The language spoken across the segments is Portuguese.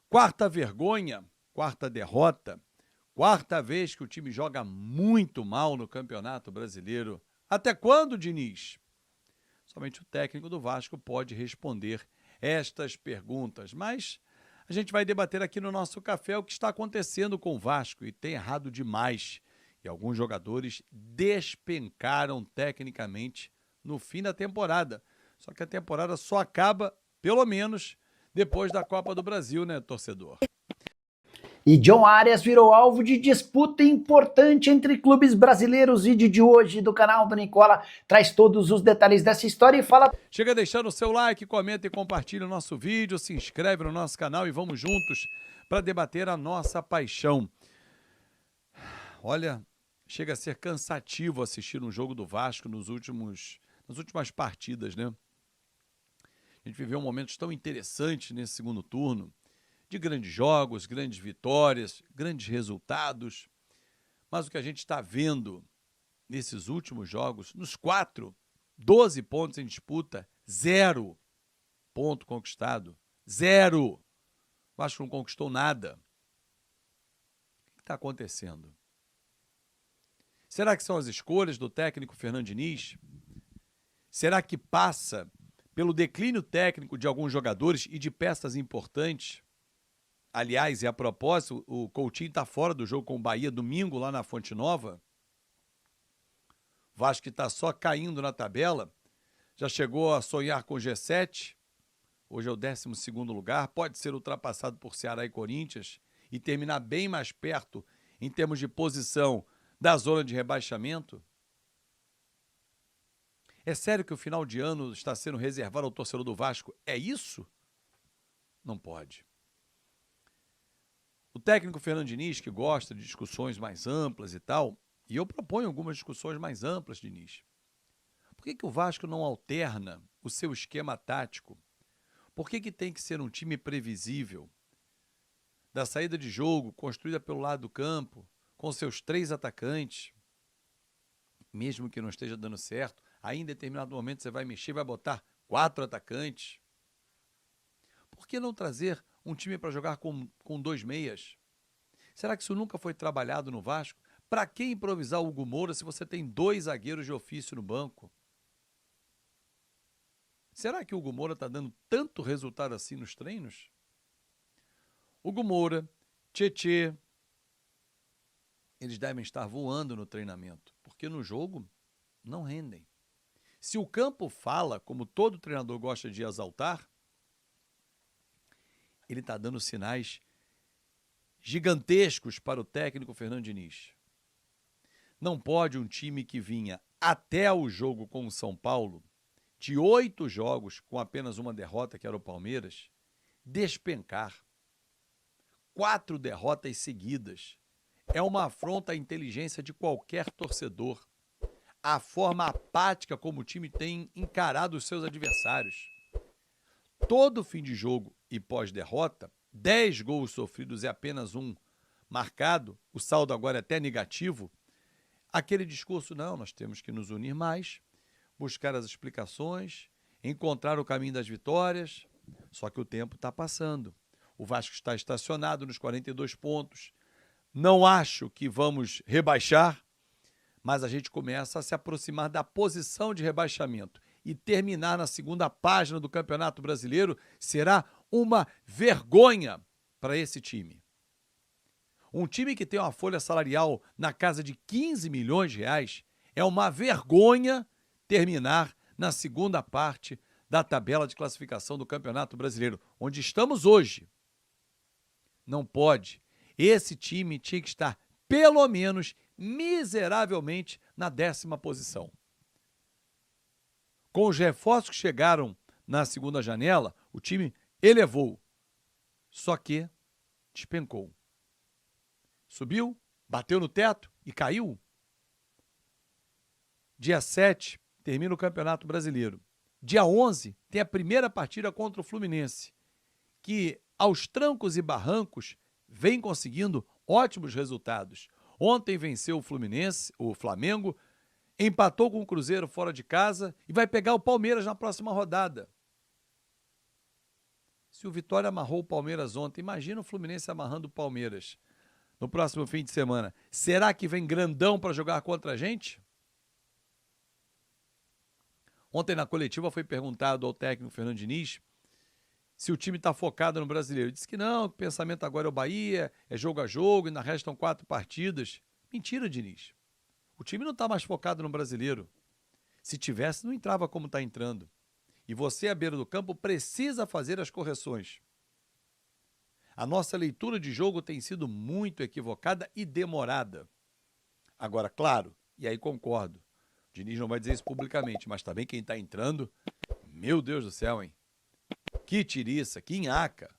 Quarta vergonha, quarta derrota, quarta vez que o time joga muito mal no Campeonato Brasileiro. Até quando, Diniz? Somente o técnico do Vasco pode responder estas perguntas, mas a gente vai debater aqui no nosso café o que está acontecendo com o Vasco e tem errado demais. E alguns jogadores despencaram tecnicamente no fim da temporada. Só que a temporada só acaba, pelo menos, depois da Copa do Brasil, né, torcedor? E John Arias virou alvo de disputa importante entre clubes brasileiros. Vídeo de hoje do canal do Nicola traz todos os detalhes dessa história e fala... Chega deixando o seu like, comenta e compartilha o nosso vídeo, se inscreve no nosso canal e vamos juntos para debater a nossa paixão. Olha, chega a ser cansativo assistir um jogo do Vasco nas últimas partidas, né? A gente viveu momentos tão interessantes nesse segundo turno, de grandes jogos, grandes vitórias, grandes resultados. Mas o que a gente está vendo nesses últimos jogos, nos 12 pontos em disputa, 0 ponto conquistado. 0. O Vasco não conquistou nada. O que está acontecendo? Será que são as escolhas do técnico Fernando Diniz? Será que passa pelo declínio técnico de alguns jogadores e de peças importantes? Aliás, e a propósito, o Coutinho está fora do jogo com o Bahia domingo lá na Fonte Nova. Vasco que está só caindo na tabela, já chegou a sonhar com o G7, hoje é o 12º lugar, pode ser ultrapassado por Ceará e Corinthians e terminar bem mais perto em termos de posição da zona de rebaixamento. É sério que o final de ano está sendo reservado ao torcedor do Vasco? É isso? Não pode. O técnico Fernando Diniz, que gosta de discussões mais amplas e tal, e eu proponho algumas discussões mais amplas, Diniz. Por que o Vasco não alterna o seu esquema tático? Por que tem que ser um time previsível? Da saída de jogo, construída pelo lado do campo, com seus 3 atacantes, mesmo que não esteja dando certo, aí em determinado momento você vai mexer, vai botar 4 atacantes. Por que não trazer um time para jogar com 2 meias? Será que isso nunca foi trabalhado no Vasco? Para que improvisar o Hugo Moura se você tem 2 zagueiros de ofício no banco? Será que o Hugo Moura está dando tanto resultado assim nos treinos? Hugo Moura, Tietê, eles devem estar voando no treinamento, porque no jogo não rendem. Se o campo fala, como todo treinador gosta de exaltar, ele está dando sinais gigantescos para o técnico Fernando Diniz. Não pode um time que vinha até o jogo com o São Paulo, de 8 jogos com apenas uma derrota, que era o Palmeiras, despencar. 4 derrotas seguidas. É uma afronta à inteligência de qualquer torcedor. A forma apática como o time tem encarado os seus adversários. Todo fim de jogo e pós-derrota, 10 gols sofridos e apenas 1 marcado, o saldo agora é até negativo. Aquele discurso, não, nós temos que nos unir mais, buscar as explicações, encontrar o caminho das vitórias. Só que o tempo está passando. O Vasco está estacionado nos 42 pontos. Não acho que vamos rebaixar, mas a gente começa a se aproximar da posição de rebaixamento. E terminar na segunda página do Campeonato Brasileiro será uma vergonha para esse time. Um time que tem uma folha salarial na casa de 15 milhões de reais, é uma vergonha terminar na segunda parte da tabela de classificação do Campeonato Brasileiro, onde estamos hoje. Não pode. Esse time tinha que estar, pelo menos, miseravelmente, na 10ª posição. Com os reforços que chegaram na segunda janela, o time elevou. Só que despencou. Subiu, bateu no teto e caiu. Dia 7, termina o Campeonato Brasileiro. Dia 11, tem a primeira partida contra o Fluminense, que, aos trancos e barrancos, vem conseguindo ótimos resultados. Ontem venceu o Flamengo, empatou com o Cruzeiro fora de casa e vai pegar o Palmeiras na próxima rodada. Se o Vitória amarrou o Palmeiras ontem, imagina o Fluminense amarrando o Palmeiras no próximo fim de semana. Será que vem grandão para jogar contra a gente? Ontem na coletiva foi perguntado ao técnico Fernando Diniz se o time está focado no Brasileiro. Ele disse que não, que o pensamento agora é o Bahia, é jogo a jogo, ainda restam 4 partidas. Mentira, Diniz. O time não está mais focado no Brasileiro. Se tivesse, não entrava como está entrando. E você, à beira do campo, precisa fazer as correções. A nossa leitura de jogo tem sido muito equivocada e demorada. Agora, claro, e aí concordo, o Diniz não vai dizer isso publicamente, mas também quem está entrando, meu Deus do céu, hein? Que tiriça, que nhaca.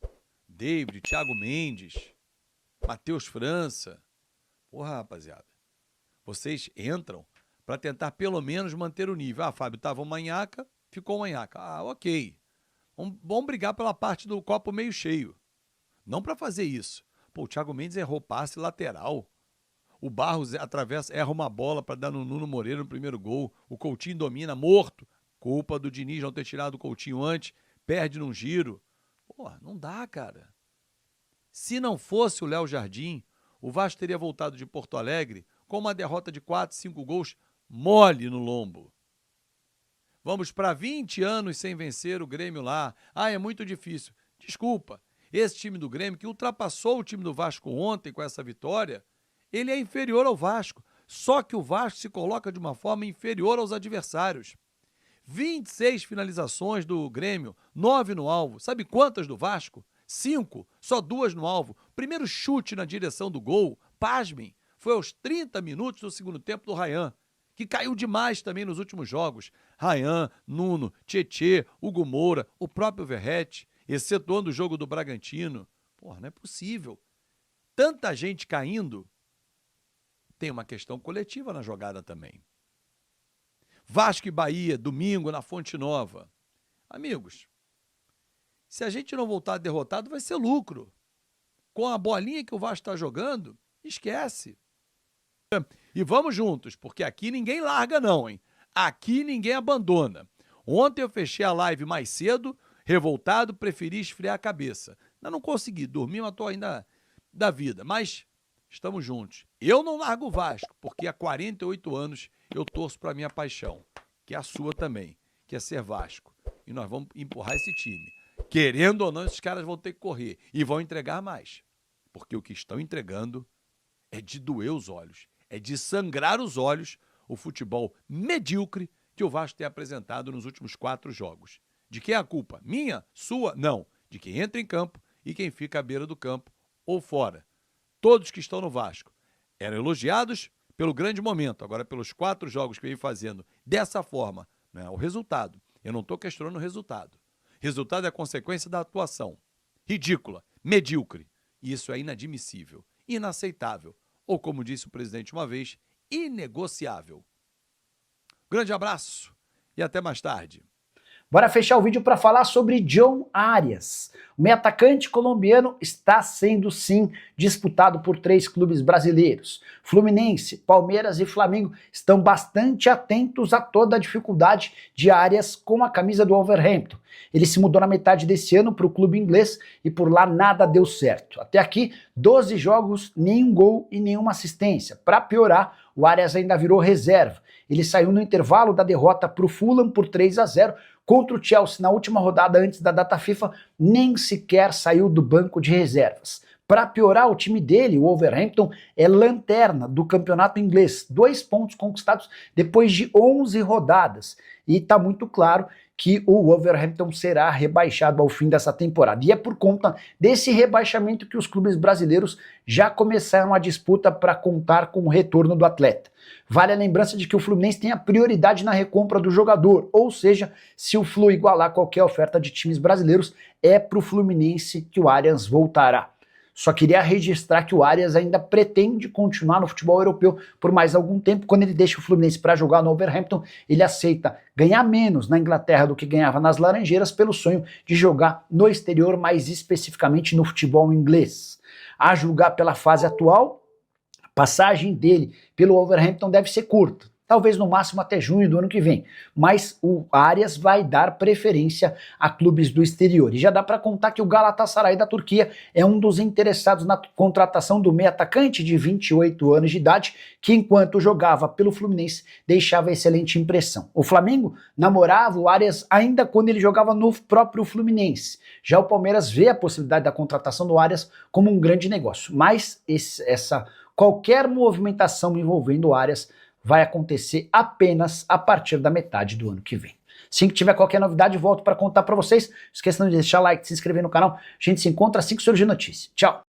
David, Thiago Mendes, Matheus França. Porra, rapaziada, vocês entram para tentar pelo menos manter o nível. Ah, Fábio, tava uma nhaca, ficou uma nhaca. Ah, ok. Vamos brigar pela parte do copo meio cheio. Não para fazer isso. Pô, o Thiago Mendes errou passe lateral. O Barros erra uma bola para dar no Nuno Moreira no primeiro gol. O Coutinho domina, morto. Culpa do Diniz não ter tirado o Coutinho antes. Perde num giro. Pô, não dá, cara. Se não fosse o Léo Jardim, o Vasco teria voltado de Porto Alegre com uma derrota de 4, 5 gols mole no lombo. Vamos para 20 anos sem vencer o Grêmio lá. Ah, é muito difícil. Desculpa. Esse time do Grêmio, que ultrapassou o time do Vasco ontem com essa vitória, ele é inferior ao Vasco. Só que o Vasco se coloca de uma forma inferior aos adversários. 26 finalizações do Grêmio, 9 no alvo. Sabe quantas do Vasco? 5, só 2 no alvo. Primeiro chute na direção do gol, pasmem, foi aos 30 minutos do segundo tempo do Ryan, que caiu demais também nos últimos jogos. Ryan, Nuno, Tietê, Hugo Moura, o próprio Verratti, excetuando o jogo do Bragantino. Porra, não é possível. Tanta gente caindo, tem uma questão coletiva na jogada também. Vasco e Bahia, domingo, na Fonte Nova. Amigos, se a gente não voltar derrotado, vai ser lucro. Com a bolinha que o Vasco está jogando, esquece. E vamos juntos, porque aqui ninguém larga não, hein? Aqui ninguém abandona. Ontem eu fechei a live mais cedo, revoltado, preferi esfriar a cabeça. Ainda não consegui dormir, mas estou ainda da vida. Mas estamos juntos. Eu não largo o Vasco, porque há 48 anos eu torço para a minha paixão, que é a sua também, que é ser Vasco. E nós vamos empurrar esse time. Querendo ou não, esses caras vão ter que correr e vão entregar mais. Porque o que estão entregando é de doer os olhos, é de sangrar os olhos o futebol medíocre que o Vasco tem apresentado nos últimos 4 jogos. De quem é a culpa? Minha? Sua? Não. De quem entra em campo e quem fica à beira do campo ou fora. Todos que estão no Vasco eram elogiados pelo grande momento, agora pelos 4 jogos que vem fazendo dessa forma, não é o resultado. Eu não estou questionando o resultado. Resultado é a consequência da atuação. Ridícula, medíocre. E isso é inadmissível, inaceitável. Ou, como disse o presidente uma vez, inegociável. Grande abraço e até mais tarde. Bora fechar o vídeo para falar sobre John Arias. O meio atacante colombiano está sendo, sim, disputado por 3 clubes brasileiros. Fluminense, Palmeiras e Flamengo estão bastante atentos a toda a dificuldade de Arias com a camisa do Wolverhampton. Ele se mudou na metade desse ano para o clube inglês e por lá nada deu certo. Até aqui, 12 jogos, nenhum gol e nenhuma assistência. Para piorar, o Arias ainda virou reserva. Ele saiu no intervalo da derrota para o Fulham por 3-0, contra o Chelsea na última rodada antes da data FIFA, nem sequer saiu do banco de reservas. Para piorar, o time dele, o Wolverhampton, é lanterna do campeonato inglês. 2 pontos conquistados depois de 11 rodadas. E está muito claro que o Wolverhampton será rebaixado ao fim dessa temporada. E é por conta desse rebaixamento que os clubes brasileiros já começaram a disputa para contar com o retorno do atleta. Vale a lembrança de que o Fluminense tem a prioridade na recompra do jogador, ou seja, se o Flu igualar qualquer oferta de times brasileiros, é para o Fluminense que o Arias voltará. Só queria registrar que o Arias ainda pretende continuar no futebol europeu por mais algum tempo. Quando ele deixa o Fluminense para jogar no Wolverhampton, ele aceita ganhar menos na Inglaterra do que ganhava nas Laranjeiras pelo sonho de jogar no exterior, mais especificamente no futebol inglês. A julgar pela fase atual, a passagem dele pelo Wolverhampton deve ser curta. talvez no máximo até junho do ano que vem. Mas o Arias vai dar preferência a clubes do exterior. E já dá para contar que o Galatasaray da Turquia é um dos interessados na contratação do meio atacante de 28 anos de idade, que enquanto jogava pelo Fluminense deixava excelente impressão. O Flamengo namorava o Arias ainda quando ele jogava no próprio Fluminense. Já o Palmeiras vê a possibilidade da contratação do Arias como um grande negócio. Mas qualquer movimentação envolvendo o Arias vai acontecer apenas a partir da metade do ano que vem. Assim que tiver qualquer novidade, volto para contar para vocês. Não esqueçam de deixar like, se inscrever no canal. A gente se encontra assim que surgir notícia. Tchau!